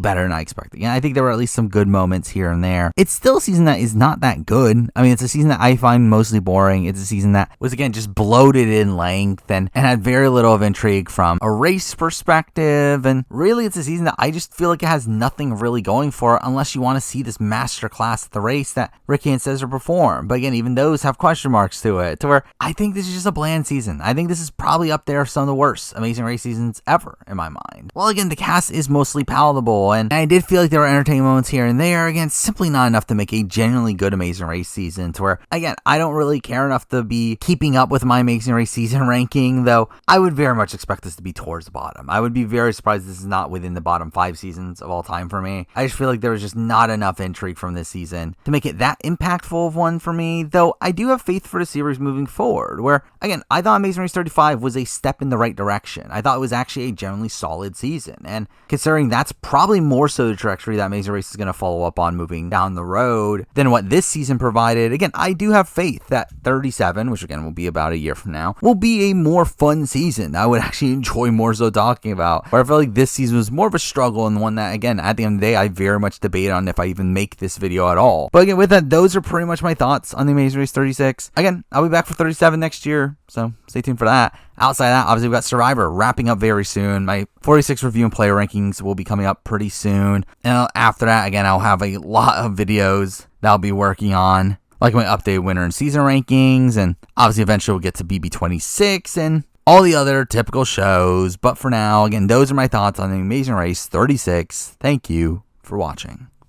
better than I expected. And I think there were at least some good moments here and there. It's still a season that is not that good. I mean, it's a season that I find mostly boring. It's a season that was, again, just bloated in length and had very little of intrigue from a race perspective. And really, it's a season that I just feel like it has nothing really going for it unless you want to see this masterclass at the race that Ricky and Cesar perform. But again, even those have question marks to it. it, to where I think this is just a bland season. I think this is probably up there some of the worst Amazing Race seasons ever in my mind. Well, again, the cast is mostly palatable, and I did feel like there were entertaining moments here and there. Again, simply not enough to make a genuinely good Amazing Race season, to where, again, I don't really care enough to be keeping up with my Amazing Race season ranking, though I would very much expect this to be towards the bottom. I would be very surprised this is not within the bottom 5 seasons of all time for me. I just feel like there was just not enough intrigue from this season to make it that impactful of one for me, though I do have faith for the series moving forward, where, again, I thought Amazing Race 35 was a step in the right direction. I thought it was actually a generally solid season, and considering that's probably more so the trajectory that Amazing Race is going to follow up on moving down the road than what this season provided, again, I do have faith that 37, which again will be about a year from now, will be a more fun season I would actually enjoy more so talking about, where I feel like this season was more of a struggle, and one that, again, at the end of the day, I very much debate on if I even make this video at all. But again, with that, those are pretty much my thoughts on the Amazing Race 36. Again, I'll be back for 37 next year, so stay tuned for that. Outside of that, obviously, we've got Survivor wrapping up very soon. My 46 review and player rankings will be coming up pretty soon. And after that, again, I'll have a lot of videos that I'll be working on, like my updated winter and season rankings, and obviously eventually we'll get to BB26 and all the other typical shows. But for now, again, those are my thoughts on the Amazing Race 36. Thank you for watching.